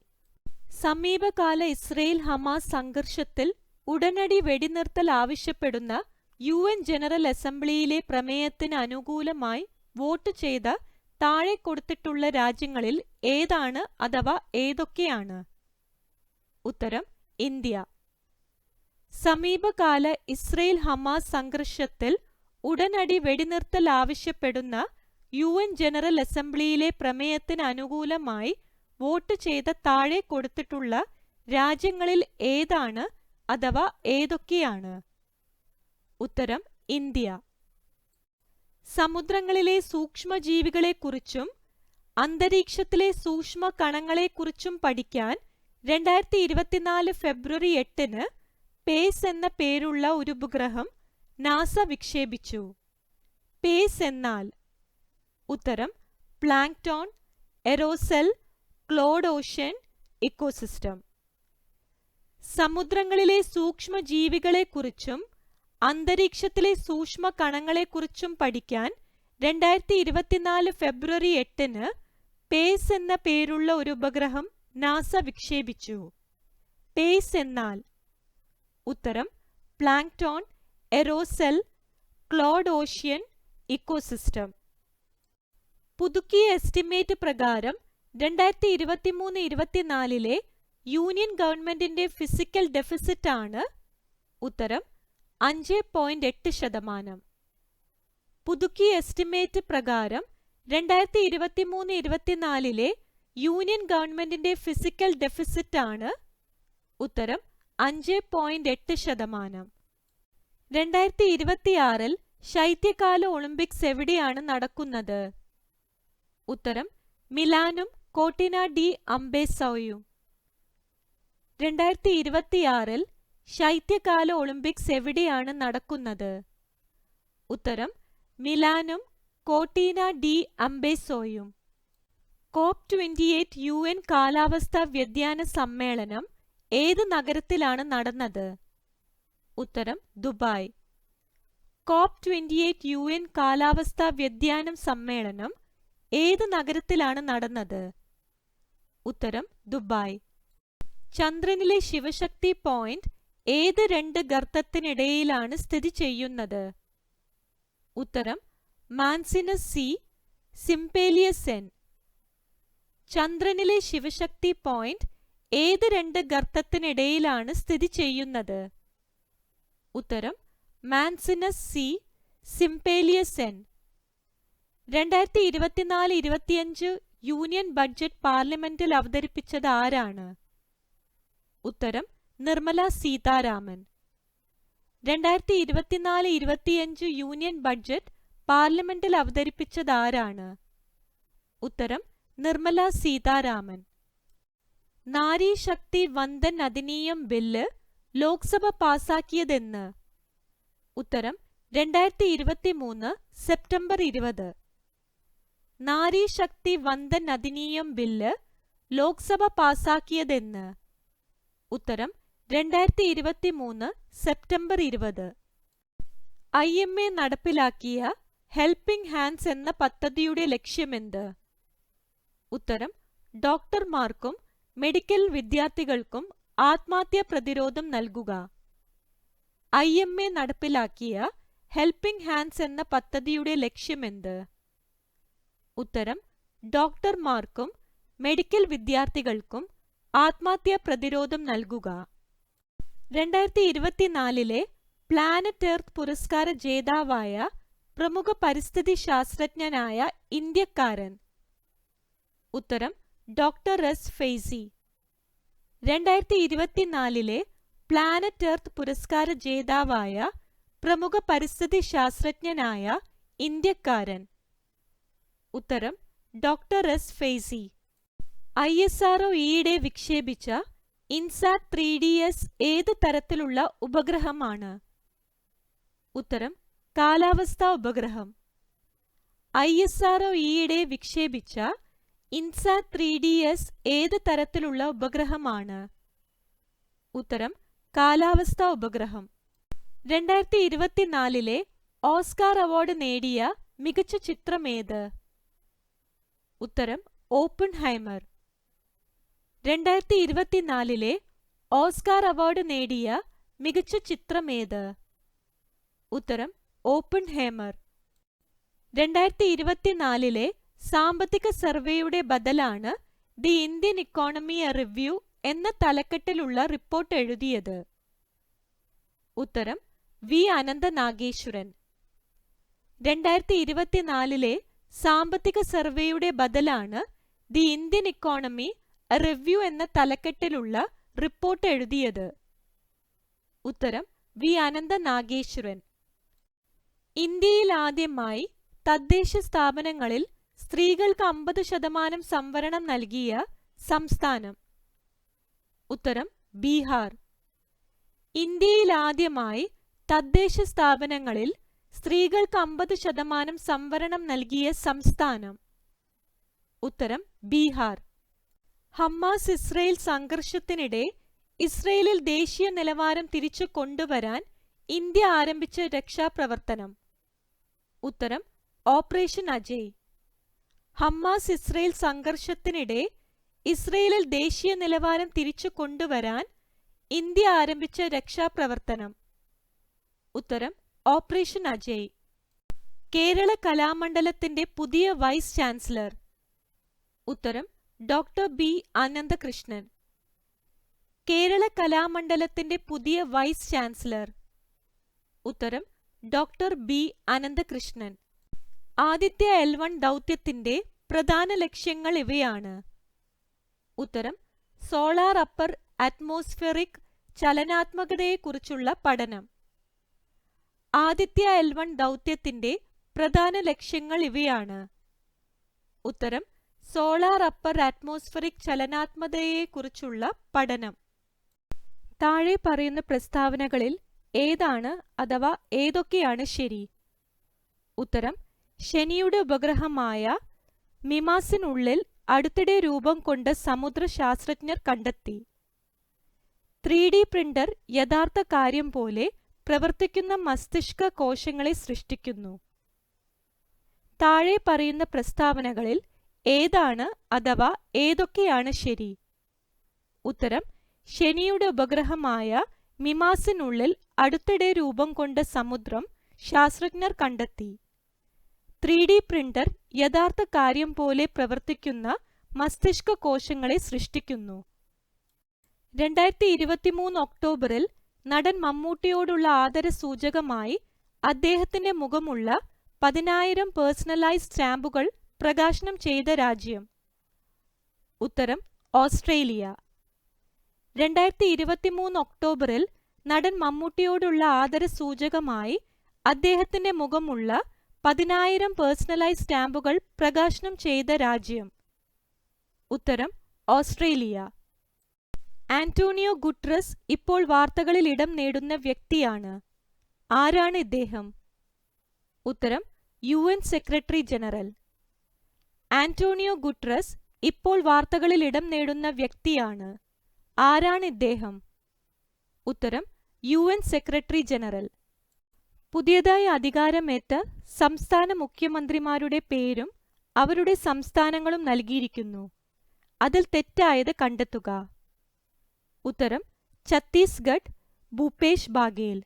സമീപകാല ഇസ്രയേൽ ഹമാസ് സംഘർഷത്തിൽ ഉടനടി വെടിനിർത്തൽ ആവശ്യപ്പെടുന്ന UN ജനറൽ അസംബ്ലിയിലെ പ്രമേയത്തിന് അനുകൂലമായി വോട്ട് ചെയ്ത താഴെ കൊടുത്തിട്ടുള്ള രാജ്യങ്ങളിൽ ഏതാണ് അഥവാ ഏതൊക്കെയാണ്? ഉത്തരം ഇന്ത്യ. സമീപകാല ഇസ്രയേൽ ഹമാസ് സംഘർഷത്തിൽ ഉടനടി വെടിനിർത്തൽ ആവശ്യപ്പെടുന്ന UN ജനറൽ അസംബ്ലിയിലെ പ്രമേയത്തിന് അനുകൂലമായി വോട്ട് ചെയ്ത താഴെ കൊടുത്തിട്ടുള്ള രാജ്യങ്ങളിൽ ഏതാണ് അഥവാ ഏതൊക്കെയാണ്? ഉത്തരം ഇന്ത്യ. സമുദ്രങ്ങളിലെ സൂക്ഷ്മജീവികളെക്കുറിച്ചും അന്തരീക്ഷത്തിലെ സൂക്ഷ്മ കണങ്ങളെക്കുറിച്ചും പഠിക്കാൻ 2024 ഫെബ്രുവരി 8-ന് പേസ് എന്ന പേരുള്ള ഒരു ഉപഗ്രഹം നാസ വിക്ഷേപിച്ചു. പേസ് എന്നാൽ? ഉത്തരം പ്ലാങ്ക്ടോൺ, എറോസെൽ, ക്ലോഡ് ഓഷ്യൻ, ഇക്കോസിസ്റ്റം. സമുദ്രങ്ങളിലെ സൂക്ഷ്മജീവികളെക്കുറിച്ചും അന്തരീക്ഷത്തിലെ സൂക്ഷ്മ കണങ്ങളെക്കുറിച്ചും പഠിക്കാൻ 2024 ഫെബ്രുവരി 8-ന് പേസ് എന്ന പേരുള്ള ഒരു ഉപഗ്രഹം നാസ വിക്ഷേപിച്ചു. പേസ് എന്നാൽ? ഉത്തരം പ്ലാങ്ക്ടോൺ, എറോസെൽ, ക്ലോഡ് ഓഷ്യൻ, ഇക്കോസിസ്റ്റം. പുതുക്കിയ എസ്റ്റിമേറ്റ് പ്രകാരം 2023-24 യൂണിയൻ ഗവൺമെന്റിന്റെ ഫിസിക്കൽ ഡെഫിസിറ്റ് ആണ്? ഉത്തരം 5.8%. പുതുക്കിയ എസ്റ്റിമേറ്റ് പ്രകാരം 2023-24 യൂണിയൻ ഗവൺമെന്റിന്റെ ഫിസിക്കൽ ഡെഫിസിറ്റ് ആണ്? ഉത്തരം 5.8%. 2026 ശൈത്യകാല ഒളിമ്പിക്സ് എവിടെയാണ് നടക്കുന്നത്? ഉത്തരം മിലാനും കോർട്ടിന ഡി അംബേസോയും. 2026 ശൈത്യകാല ഒളിമ്പിക്സ് എവിടെയാണ് നടക്കുന്നത്? ഉത്തരം മിലാനും കോർട്ടിന ഡി അംബേസോയും. COP28 UN കാലാവസ്ഥാ വ്യതിയാന സമ്മേളനം ഏത് നഗരത്തിലാണ് നടന്നത്? ഉത്തരം ദുബായ്. COP28 UN കാലാവസ്ഥാ വ്യതിയാനം സമ്മേളനം ഏത് നഗരത്തിലാണ് നടന്നത്? ഉത്തരം ദുബായ്. ചന്ദ്രനിലെ ശിവശക്തി പോയിന്റ് ഏത് രണ്ട് ഗർത്തത്തിനിടയിലാണ് സ്ഥിതി ചെയ്യുന്നത്? ഉത്തരം മാൻസിനസ് സി, സിംപേലിയസ് എൻ. ചന്ദ്രനിലെ ശിവശക്തി പോയിന്റ് ഏത് രണ്ട് ഗർത്തത്തിനിടയിലാണ് സ്ഥിതി ചെയ്യുന്നത്? ഉത്തരം മാൻസിനസ് സി, സിംപേലിയസ് എൻ. 2024-25 യൂണിയൻ ബഡ്ജറ്റ് പാർലമെന്റിൽ അവതരിപ്പിച്ചത് ആരാണ്? ഉത്തരം നിർമ്മല സീതാരാമൻ. 2024-25 യൂണിയൻ ബഡ്ജറ്റ് പാർലമെന്റിൽ അവതരിപ്പിച്ചത് ആരാണ്? ഉത്തരം നിർമ്മല സീതാരാമൻ. നാരി ശക്തി വന്ദൻ അധിനിയം ബില്ല് ലോക്സഭ പാസാക്കിയതെന്ന്? ഉത്തരം 2023 സെപ്റ്റംബർ 20. നാരി ശക്തി വന്ദൻ അധിനിയം ബില്ല് ലോക്സഭ പാസാക്കിയതെന്ന്? ഉത്തരം 2023 സെപ്റ്റംബർ 20. IMA നടപ്പിലാക്കിയ ഹെൽപ്പിംഗ് ഹാൻഡ്സ് എന്ന പദ്ധതിയുടെ ലക്ഷ്യമെന്ത്? ഉത്തരം ഡോക്ടർമാർക്കും മെഡിക്കൽ വിദ്യാർത്ഥികൾക്കും ആത്മഹത്യാ പ്രതിരോധം നൽകുക. IMA നടപ്പിലാക്കിയ ഹെൽപ്പിംഗ് ഹാൻഡ്സ് എന്ന പദ്ധതിയുടെ ലക്ഷ്യമെന്ത്? ഉത്തരം ഡോക്ടർമാർക്കും മെഡിക്കൽ വിദ്യാർത്ഥികൾക്കും ആത്മഹത്യാ പ്രതിരോധം നൽകുക. 2024 പ്ലാനറ്റ് എർത്ത് പുരസ്കാര ജേതാവായ പ്രമുഖ പരിസ്ഥിതി ശാസ്ത്രജ്ഞനായ ഇന്ത്യക്കാരൻ? ഉത്തരം doctor S Faizy. 2024 planet earth പുരസ്കാര ജേതാവായ പ്രമുഖ പരിസ്ഥിതി ശാസ്ത്രജ്ഞനായ ഇന്ത്യക്കാരൻ? ഉത്തരം ഡോക്ടർ എസ് ഫെയ്സി. ISRO ഈയിടെ വിക്ഷേപിച്ച ഇൻസാറ്റ് 3DS ഏത് തരത്തിലുള്ള ഉപഗ്രഹമാണ്? ഉത്തരം കാലാവസ്ഥാ ഉപഗ്രഹം. ISRO ഈയിടെ വിക്ഷേപിച്ച ഇൻസാറ്റ് 3DS ഏത് തരത്തിലുള്ള ഉപഗ്രഹമാണ്? ഉത്തരം കാലാവസ്ഥാ ഉപഗ്രഹം. 2024 ഓസ്കാർ അവാർഡ് നേടിയ മികച്ച ചിത്രമേത്? ഉത്തരം ഓപ്പൺഹൈമർ. 2024 ഓസ്കാർ അവാർഡ് നേടിയ മികച്ച ചിത്രമേത്? ഉത്തരം ഓപ്പൺഹൈമർ. 2024 സാമ്പത്തിക സർവേയുടെ ബദലാണ് ദി ഇന്ത്യൻ ഇക്കോണമി റിവ്യൂ എന്ന തലക്കെട്ടിലുള്ള റിപ്പോർട്ട് എഴുതിയത്? ഉത്തരം വി അനന്തനാഗേശ്വരൻ. 2024 സാമ്പത്തിക സർവേയുടെ ബദലാണ് the Indian economy a review എന്ന തലക്കെട്ടിലുള്ള റിപ്പോർട്ട് എഴുതിയത്. ഉത്തരം വി അനന്തനാഗേശ്വരൻ. ഇന്ത്യയിൽ ആദ്യമായി തദ്ദേശ സ്ഥാപനങ്ങളിൽ സ്ത്രീകൾക്ക് 50% സംവരണം നൽകിയ സംസ്ഥാനം. ഉത്തരം ബീഹാർ. ഇന്ത്യയിൽ ആദ്യമായി തദ്ദേശ സ്ഥാപനങ്ങളിൽ സ്ത്രീകൾക്ക് 50% സംവരണം നൽകിയ സംസ്ഥാനം. ഉത്തരം ബീഹാർ. ഹമാസ് ഇസ്രയേൽ സംഘർഷത്തിനിടെ ഇസ്രയേലിൽ ദേശീയ നിലവാരം തിരിച്ചു കൊണ്ടുവരാൻ ഇന്ത്യ ആരംഭിച്ച രക്ഷാപ്രവർത്തനം. ഉത്തരം ഓപ്പറേഷൻ അജയ്. ഹമാസ് ഇസ്രയേൽ സംഘർഷത്തിനിടെ ഇസ്രയേലിൽ ദേശീയ നിലവാരം തിരിച്ചു കൊണ്ടുവരാൻ ഇന്ത്യ ആരംഭിച്ച രക്ഷാപ്രവർത്തനം. ഉത്തരം ഓപ്പറേഷൻ അജയ്. കേരള കലാമണ്ഡലത്തിന്റെ പുതിയ വൈസ് ചാൻസലർ. ഉത്തരം ഡോക്ടർ ബി അനന്തകൃഷ്ണൻ. കേരള കലാമണ്ഡലത്തിന്റെ പുതിയ വൈസ് ചാൻസലർ. ഉത്തരം doctor B Ananthakrishnan. Aditya L1 ദൗത്യത്തിന്റെ പ്രധാന ലക്ഷ്യങ്ങൾ ഇവയാണ്. ഉത്തരം സോളാർ അപ്പർ അറ്റ്മോസ്ഫിയറിക് ചലനാത്മകതയെക്കുറിച്ചുള്ള പഠനം. ആദിത്യ L1 ദൗത്യത്തിന്റെ പ്രധാന ലക്ഷ്യങ്ങൾ ഇവയാണ്. ഉത്തരം സോളാർ അപ്പർ അറ്റ്മോസ്ഫിയറിക് ചലനാത്മകതയെക്കുറിച്ചുള്ള പഠനം. താഴെ പറയുന്ന പ്രസ്താവനകളിൽ ഏതാണ് അഥവാ ഏതൊക്കെയാണ് ശരി? ഉത്തരം ശനിയുടെ ഉപഗ്രഹമായ മിമാസിനുള്ളിൽ അടുത്തിടെ രൂപം കൊണ്ട സമുദ്ര ശാസ്ത്രജ്ഞർ കണ്ടെത്തി. 3D പ്രിന്റർ യഥാർത്ഥ കാര്യം പോലെ പ്രവർത്തിക്കുന്ന മസ്തിഷ്ക കോശങ്ങളെ സൃഷ്ടിക്കുന്നു. താഴെ പറയുന്ന പ്രസ്താവനകളിൽ ഏതാണ് അഥവാ ഏതൊക്കെയാണ് ശരി? ഉത്തരം ശനിയുടെ ഉപഗ്രഹമായ മിമാസിനുള്ളിൽ അടുത്തിടെ രൂപം കൊണ്ട സമുദ്രം ശാസ്ത്രജ്ഞർ കണ്ടെത്തി. 3D പ്രിന്റർ യഥാർത്ഥ കാര്യം പോലെ പ്രവർത്തിക്കുന്ന മസ്തിഷ്ക കോശങ്ങളെ സൃഷ്ടിക്കുന്നു. 2023 ഒക്ടോബറിൽ നടൻ മമ്മൂട്ടിയോടുള്ള ആദരസൂചകമായി അദ്ദേഹത്തിന്റെ മുഖമുള്ള 10,000 പേഴ്സണലൈസ്ഡ് സ്റ്റാമ്പുകൾ പ്രകാശനം ചെയ്ത രാജ്യം. ഉത്തരം ഓസ്ട്രേലിയ. 2023 ഒക്ടോബറിൽ നടൻ മമ്മൂട്ടിയോടുള്ള ആദരസൂചകമായി അദ്ദേഹത്തിന്റെ മുഖമുള്ള 10,000 പേഴ്സണലൈസ്ഡ് സ്റ്റാമ്പുകൾ പ്രകാശനം ചെയ്ത രാജ്യം. ഉത്തരം ഓസ്ട്രേലിയ. ആന്റോണിയോ ഗുട്രസ് ഇപ്പോൾ വാർത്തകളിൽ ഇടം നേടുന്ന വ്യക്തിയാണ്. ആരാണ് ഇദ്ദേഹം? ഉത്തരം UN secretary general. Antonio Guterres ഇപ്പോൾ വാർത്തകളിൽ ഇടം നേടുന്ന വ്യക്തിയാണ്. ആരാണ് ഇദ്ദേഹം? ഉത്തരം UN സെക്രട്ടറി ജനറൽ. പുതിയതായി അധികാരമേറ്റ സംസ്ഥാന മുഖ്യമന്ത്രിമാരുടെ പേരും അവരുടെ സംസ്ഥാനങ്ങളും നൽകിയിരിക്കുന്നു. അതിൽ തെറ്റായത് കണ്ടെത്തുക. ഉത്തരം ഛത്തീസ്ഗഡ് ഭൂപേഷ് ബാഗേൽ.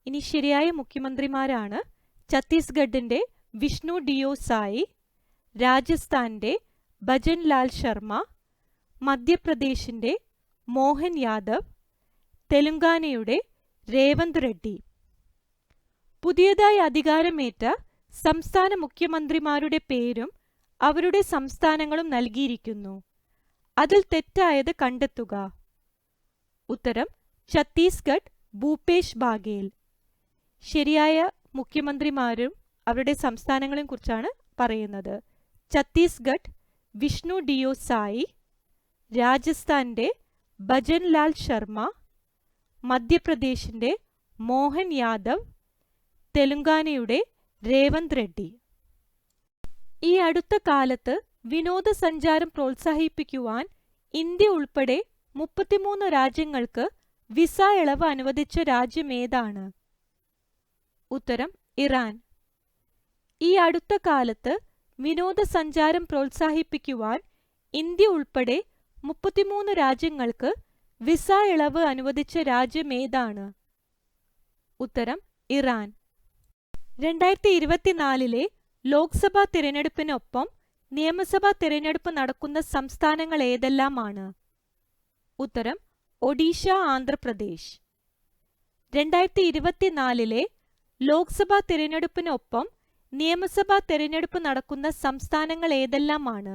ഇനി ശരിയായ മുഖ്യമന്ത്രിമാരാണ് ഛത്തീസ്ഗഡിന്റെ വിഷ്ണു ഡിയോ സായി, രാജസ്ഥാന്റെ ഭജൻ ലാൽ ശർമ്മ, മധ്യപ്രദേശിന്റെ മോഹൻ യാദവ്, തെലുങ്കാനയുടെ രേവന്ത് റെഡ്ഡി. പുതിയതായി അധികാരമേറ്റ സംസ്ഥാന മുഖ്യമന്ത്രിമാരുടെ പേരും അവരുടെ സംസ്ഥാനങ്ങളും നൽകിയിരിക്കുന്നു. അതിൽ തെറ്റായത് കണ്ടെത്തുക. ഉത്തരം ഛത്തീസ്ഗഡ് ഭൂപേഷ് ബാഗേൽ. ശരിയായ മുഖ്യമന്ത്രിമാരും അവരുടെ സംസ്ഥാനങ്ങളെയും കുറിച്ചാണ് പറയുന്നത്. ഛത്തീസ്ഗഡ് വിഷ്ണു ഡിയോ സായി, രാജസ്ഥാന്റെ ഭജൻ ലാൽ ശർമ്മ, മധ്യപ്രദേശിന്റെ മോഹൻ യാദവ്, തെലുങ്കാനയുടെ രേവന്ത് റെഡ്ഡി. ഈ അടുത്ത കാലത്ത് വിനോദസഞ്ചാരം പ്രോത്സാഹിപ്പിക്കുവാൻ ഇന്ത്യ ഉൾപ്പെടെ 33 രാജ്യങ്ങൾക്ക് വിസ ഇളവ് അനുവദിച്ച രാജ്യമേതാണ്? ഉത്തരം ഇറാൻ. ഈ അടുത്ത കാലത്ത് വിനോദസഞ്ചാരം പ്രോത്സാഹിപ്പിക്കുവാൻ ഇന്ത്യ ഉൾപ്പെടെ 33 രാജ്യങ്ങൾക്ക് വിസ ഇളവ് അനുവദിച്ച രാജ്യമേതാണ്? ഉത്തരം ഇറാൻ. 2024 ലോക്സഭാ തിരഞ്ഞെടുപ്പിനൊപ്പം നിയമസഭാ തിരഞ്ഞെടുപ്പ് നടക്കുന്ന സംസ്ഥാനങ്ങൾ ഏതെല്ലാമാണ്? ഉത്തരം ഒഡീഷ, ആന്ധ്രാപ്രദേശ്. 2024 ലോക്സഭാ തിരഞ്ഞെടുപ്പിനൊപ്പം നിയമസഭാ തിരഞ്ഞെടുപ്പ് നടക്കുന്ന സംസ്ഥാനങ്ങൾ ഏതെല്ലാമാണ്?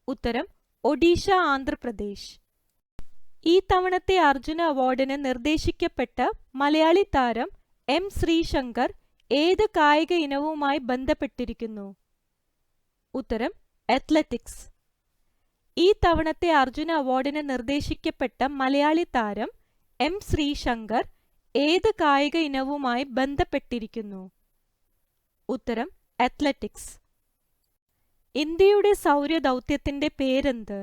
ഉത്തരം ഒഡീഷ, ആന്ധ്രാപ്രദേശ്. ഈ തവണത്തെ അർജുന അവാർഡിന് നിർദ്ദേശിക്കപ്പെട്ട മലയാളി താരം എം ശ്രീശങ്കർ ഏത് കായിക ഇനവുമായി ബന്ധപ്പെട്ടിരിക്കുന്നു? ഉത്തരം അത്ലറ്റിക്സ്. ഈ തവണത്തെ അർജുന അവാർഡിന് നിർദ്ദേശിക്കപ്പെട്ട മലയാളി താരം എം ശ്രീശങ്കർ ഏത് കായിക ഇനവുമായി ബന്ധപ്പെട്ടിരിക്കുന്നു? ഉത്തരം അത്ലറ്റിക്സ്. ഇന്ത്യയുടെ സൗരദൗത്യത്തിന്റെ പേരെന്ത്?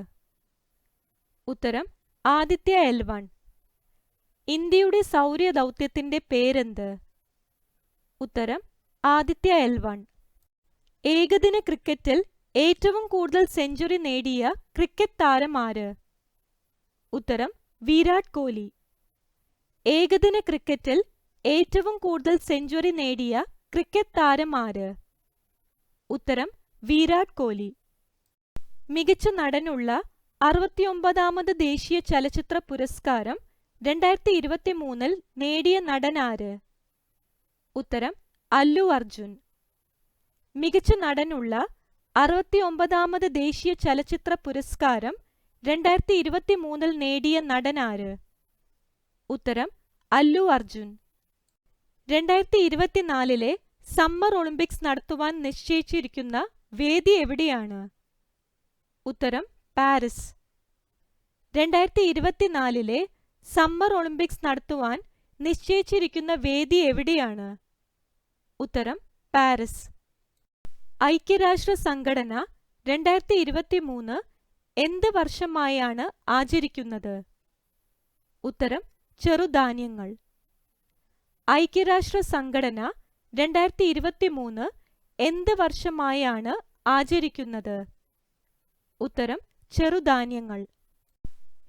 ഉത്തരം ആദിത്യ L1. ഇന്ത്യയുടെ സൗരദൗത്യത്തിന്റെ പേരെന്ത്? ഉത്തരം ആദിത്യ L1. ഏകദിന ക്രിക്കറ്റിൽ ഏറ്റവും കൂടുതൽ സെഞ്ചുറി നേടിയ ക്രിക്കറ്റ് താരം ആര്? ഉത്തരം വിരാട് കോഹ്ലി. ഏകദിന ക്രിക്കറ്റിൽ ഏറ്റവും കൂടുതൽ സെഞ്ചുറി നേടിയ ക്രിക്കറ്റ് താരം ആര്? ഉത്തരം വിരാട് കോഹ്ലി. മികച്ച നടനുള്ള 69ാമത് ദേശീയ ചലച്ചിത്ര പുരസ്കാരം 2023 നേടിയ നടനാര്? ഉത്തരം അല്ലു അർജുൻ. മികച്ച നടനുള്ള 69ാമത് ദേശീയ ചലച്ചിത്ര പുരസ്കാരം 2023 നേടിയ നടനാര്? ഉത്തരം അല്ലു അർജുൻ. 2024 സമ്മർ ഒളിമ്പിക്സ് നടത്തുവാൻ നിശ്ചയിച്ചിരിക്കുന്ന വേദി എവിടെയാണ്? ഉത്തരം പാരീസ്. 2024 സമ്മർ ഒളിമ്പിക്സ് നടത്തുവാൻ നിശ്ചയിച്ചിരിക്കുന്ന വേദി എവിടെയാണ്? ഉത്തരം പാരീസ്. ഐക്യരാഷ്ട്ര സംഘടന 2023 എന്ത് വർഷമായാണ് ആചരിക്കുന്നത്? ഉത്തരം ചെറുധാന്യങ്ങൾ. ഐക്യരാഷ്ട്ര സംഘടന 2023 എന്ത് വർഷമായാണ് ആചരിക്കുന്നത്? ഉത്തരം ചെറുധാന്യങ്ങൾ.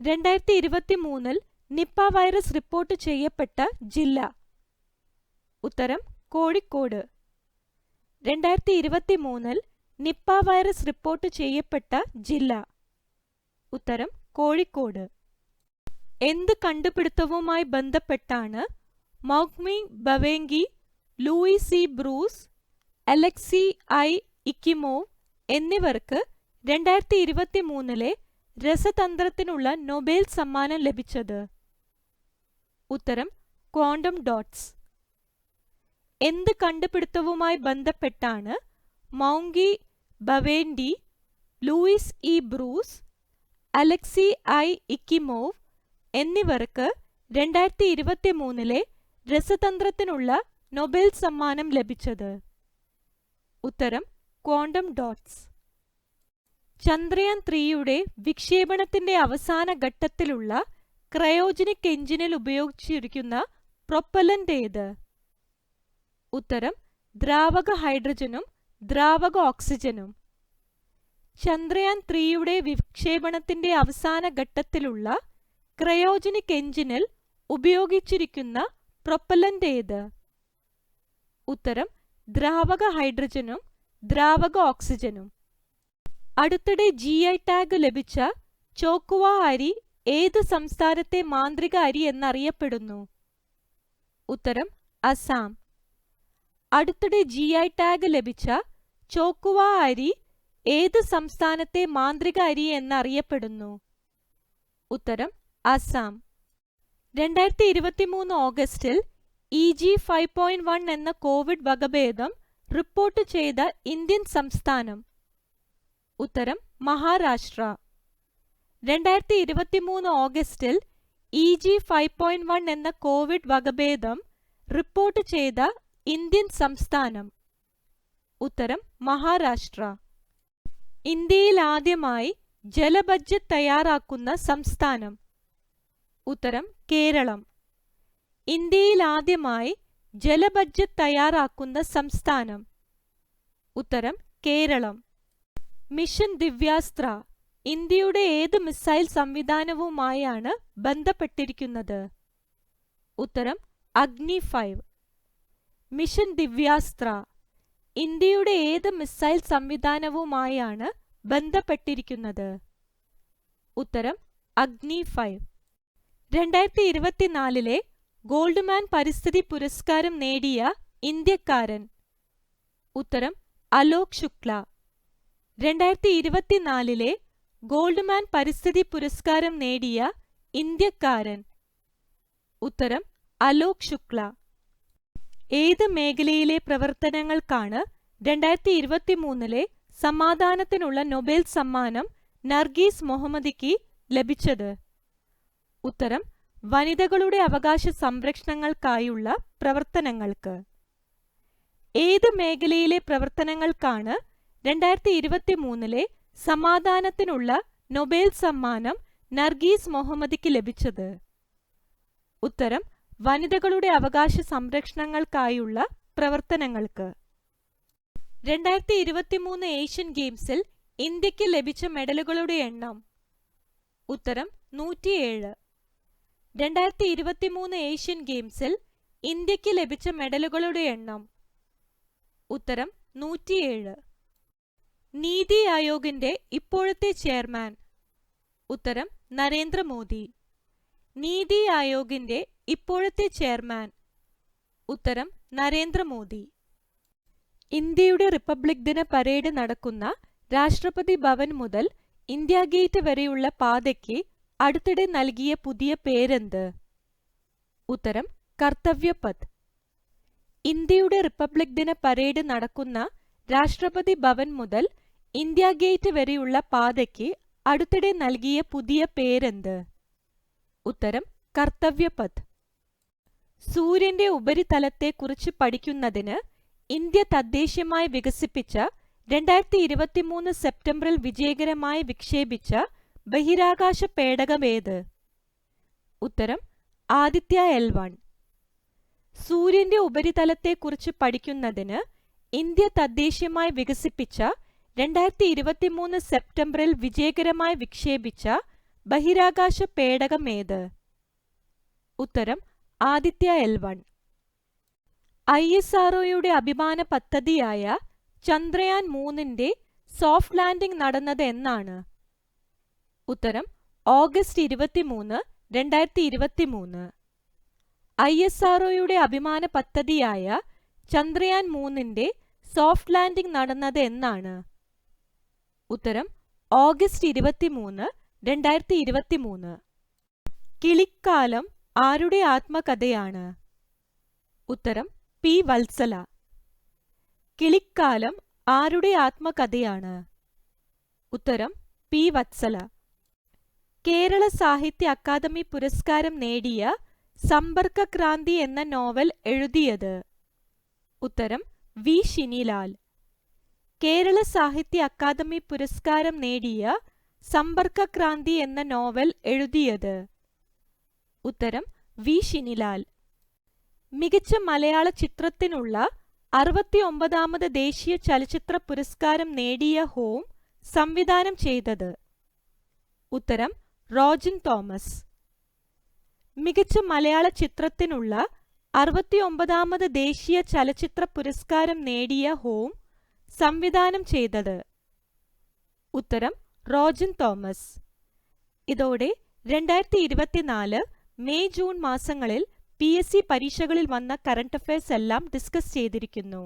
2023 നിപ്പ വൈറസ് റിപ്പോർട്ട് ചെയ്യപ്പെട്ട ജില്ല? ഉത്തരം കോഴിക്കോട്. 2023 നിപ്പ വൈറസ് റിപ്പോർട്ട് ചെയ്യപ്പെട്ട ജില്ല? ഉത്തരം കോഴിക്കോട്. എന്ത് കണ്ടുപിടുത്തവുമായി ബന്ധപ്പെട്ടാണ് മൗഗ്മി Bawendi, Louis E Brus, Alexei I Ekimov എന്നിവർക്ക് 2023 രസതന്ത്രത്തിനുള്ള നൊബേൽ സമ്മാനം ലഭിച്ചത്? ഉത്തരം ക്വാണ്ടം ഡോട്ട്സ്. എന്ത് കണ്ടുപിടുത്തവുമായി ബന്ധപ്പെട്ടാണ് മൗഗ്മി Bawendi, Louis E Brus, Alexei I Ekimov എന്നിവർക്ക് 2023 രസതന്ത്രത്തിനുള്ള നൊബേൽ സമ്മാനം ലഭിച്ചത്? ഉത്തരം ക്വാണ്ടം ഡോട്ട്സ്. ചന്ദ്രയാൻ 3യുടെ വിക്ഷേപണത്തിന്റെ അവസാന ഘട്ടത്തിലുള്ള ക്രയോജനിക് എഞ്ചിനിൽ ഉപയോഗിച്ചിരിക്കുന്ന പ്രൊപ്പല്ലന്റ് ഏത്? ഉത്തരം ദ്രാവക ഹൈഡ്രജനും ദ്രാവക ഓക്സിജനും. ചന്ദ്രയാൻ 3യുടെ വിക്ഷേപണത്തിന്റെ അവസാന ഘട്ടത്തിലുള്ള ക്രയോജനിക് എഞ്ചിനിൽ ഉപയോഗിച്ചിരിക്കുന്ന പ്രൊപ്പല്ലന്റ് ഏത്? ഉത്തരം ദ്രാവക ഹൈഡ്രജനും ദ്രാവക ഓക്സിജനും. അടുത്തിടെ GI ടാഗ് ലഭിച്ച ചോക്കുവ അരി ഏത് സംസ്ഥാനത്തെ മാന്ത്രിക അരി എന്നറിയപ്പെടുന്നു? ഉത്തരം അസാം. അടുത്തിടെ GI ടാഗ് ലഭിച്ച ചോക്കുവ അരി ഏത് സംസ്ഥാനത്തെ മാന്ത്രിക അരി എന്നറിയപ്പെടുന്നു? ഉത്തരം അസാം. 2023 ഓഗസ്റ്റിൽ EG5.1 എന്ന കോവിഡ് വകഭേദം റിപ്പോർട്ട് ചെയ്ത ഇന്ത്യൻ സംസ്ഥാനം? ഉത്തരം മഹാരാഷ്ട്ര. 2023 ഓഗസ്റ്റിൽ EG5.1 എന്ന കോവിഡ് വകഭേദം റിപ്പോർട്ട് ചെയ്ത ഇന്ത്യൻ സംസ്ഥാനം? ഉത്തരം മഹാരാഷ്ട്ര. ഇന്ത്യയിൽ ആദ്യമായി ജല ബഡ്ജറ്റ് തയ്യാറാക്കുന്ന സംസ്ഥാനം? ഉത്തരം കേരളം. ഇന്ത്യയിൽ ആദ്യമായി ജല ബഡ്ജറ്റ് തയ്യാറാക്കുന്ന സംസ്ഥാനം? ഉത്തരം കേരളം. മിഷൻ ദിവ്യാസ്ത്ര ഇന്ത്യയുടെ ഏത് മിസൈൽ സംവിധാനവുമായാണ് ബന്ധപ്പെട്ടിരിക്കുന്നത്? ഉത്തരം അഗ്നി 5. മിഷൻ ദിവ്യാസ്ത്ര ഇന്ത്യയുടെ ഏത് മിസൈൽ സംവിധാനവുമായാണ് ബന്ധപ്പെട്ടിരിക്കുന്നത്? ഉത്തരം അഗ്നി 5. 2024 ഗോൾഡ്മാൻ പരിസ്ഥിതി പുരസ്കാരം നേടിയ ഇന്ത്യക്കാരൻ? ഉത്തരം അലോക് ശുക്ല. 2024 ഗോൾഡ്മാൻ പരിസ്ഥിതി പുരസ്കാരം നേടിയ ഇന്ത്യക്കാരൻ? ഉത്തരം അലോക് ശുക്ല. ഏത് മേഖലയിലെ പ്രവർത്തനങ്ങൾക്കാണ് 2023 സമാധാനത്തിനുള്ള നൊബേൽ സമ്മാനം നർഗീസ് മൊഹമ്മദിക്ക് ലഭിച്ചത്? ഉത്തരം വനിതകളുടെ അവകാശ സംരക്ഷണങ്ങൾക്കായുള്ള പ്രവർത്തനങ്ങൾക്ക്. ഏത് മേഖലയിലെ പ്രവർത്തനങ്ങൾക്കാണ് 2023 സമാധാനത്തിനുള്ള നൊബേൽ സമ്മാനം നർഗീസ് മൊഹമ്മദിക്ക് ലഭിച്ചത്? ഉത്തരം വനിതകളുടെ അവകാശ സംരക്ഷണങ്ങൾക്കായുള്ള പ്രവർത്തനങ്ങൾക്ക്. 2023 ഏഷ്യൻ ഗെയിംസിൽ ഇന്ത്യക്ക് ലഭിച്ച മെഡലുകളുടെ എണ്ണം? ഉത്തരം 107. 2023 ഏഷ്യൻ ഗെയിംസിൽ ഇന്ത്യക്ക് ലഭിച്ച മെഡലുകളുടെ എണ്ണം? ഉത്തരം 107. നീതി ആയോഗിന്റെ ഇപ്പോഴത്തെ ചെയർമാൻ? ഉത്തരം നരേന്ദ്രമോദി. നീതി ആയോഗിന്റെ ഇപ്പോഴത്തെ ചെയർമാൻ? ഉത്തരം നരേന്ദ്രമോദി. ഇന്ത്യയുടെ റിപ്പബ്ലിക് ദിന പരേഡ് നടക്കുന്ന രാഷ്ട്രപതി ഭവൻ മുതൽ ഇന്ത്യ ഗേറ്റ് വരെയുള്ള പാതയ്ക്ക് അടുത്തിടെ നൽകിയ പുതിയ പേരെന്ത്? ഉത്തരം കർത്തവ്യ പഥ്. ഇന്ത്യയുടെ റിപ്പബ്ലിക് ദിന പരേഡ് നടക്കുന്ന രാഷ്ട്രപതി ഭവൻ മുതൽ ഇന്ത്യ ഗേറ്റ് വരെയുള്ള പാതയ്ക്ക് അടുത്തിടെ നൽകിയ പുതിയ പേരെന്ത്? ഉത്തരം കർത്തവ്യ പഥ്. സൂര്യന്റെ ഉപരിതലത്തെക്കുറിച്ച് പഠിക്കുന്നതിന് ഇന്ത്യ തദ്ദേശീയമായി വികസിപ്പിച്ച 2023 സെപ്റ്റംബറിൽ വിജയകരമായി വിക്ഷേപിച്ച ബഹിരാകാശ പേടകമേത്? ഉത്തരം ആദിത്യ L1. സൂര്യന്റെ ഉപരിതലത്തെക്കുറിച്ച് പഠിക്കുന്നതിന് ഇന്ത്യ തദ്ദേശീയമായി വികസിപ്പിച്ച 2023 സെപ്റ്റംബറിൽ വിജയകരമായി വിക്ഷേപിച്ച ബഹിരാകാശ പേടകമേത്? ഉത്തരം ആദിത്യ L1. ISROയുടെ അഭിമാന പദ്ധതിയായ ചന്ദ്രയാൻ 3ന്റെ സോഫ്റ്റ് ലാൻഡിംഗ് നടന്നത് എന്നാണ്? ഉത്തരം ഓഗസ്റ്റ് 23, 2023. ISROയുടെ അഭിമാന പദ്ധതിയായ ചന്ദ്രയാൻ 3ന്റെ സോഫ്റ്റ് ലാൻഡിംഗ് നടന്നത് എന്നാണ്? ഉത്തരം ഓഗസ്റ്റ് 23, 2023. കിളിക്കാലം ആരുടെ ആത്മകഥയാണ്? ഉത്തരം P. വത്സല. കിളിക്കാലം ആരുടെ ആത്മകഥയാണ്? ഉത്തരം P. വത്സല. കേരള സാഹിത്യ അക്കാദമി പുരസ്കാരം നേടിയ സമ്പർക്ക ക്രാന്തി എന്ന നോവൽ എഴുതിയത്? ഉത്തരം V. ശിനിലാൽ. കേരള സാഹിത്യ അക്കാദമി പുരസ്കാരം നേടിയ സമ്പർക്ക ക്രാന്തി എന്ന നോവൽ എഴുതിയത്? ഉത്തരം V. ശിനിലാൽ. മികച്ച മലയാള ചിത്രത്തിനുള്ള 69ാമത് ദേശീയ ചലച്ചിത്ര പുരസ്കാരം നേടിയ ഹോം സംവിധാനം ചെയ്തത്? ഉത്തരം റോജിൻ തോമസ്. മികച്ച മലയാള ചിത്രത്തിനുള്ള 69ാമത് ദേശീയ ചലച്ചിത്ര പുരസ്കാരം നേടിയ ഹോം സംവിധാനം ചെയ്തത്? ഉത്തരം റോജിൻ തോമസ്. ഇതോടെ 2024 മെയ് ജൂൺ മാസങ്ങളിൽ PSC പരീക്ഷകളിൽ വന്ന കറണ്ട് അഫയേഴ്സ് എല്ലാം ഡിസ്കസ് ചെയ്തിരിക്കുന്നു.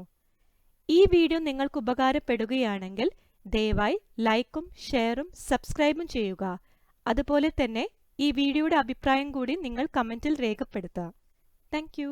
ഈ വീഡിയോ നിങ്ങൾക്ക് ഉപകാരപ്പെടുകയാണെങ്കിൽ ദയവായി ലൈക്കും ഷെയറും സബ്സ്ക്രൈബും ചെയ്യുക. അതുപോലെ തന്നെ ഈ വീഡിയോയുടെ അഭിപ്രായം കൂടി നിങ്ങൾ കമന്റിൽ രേഖപ്പെടുത്തുക. Thank you.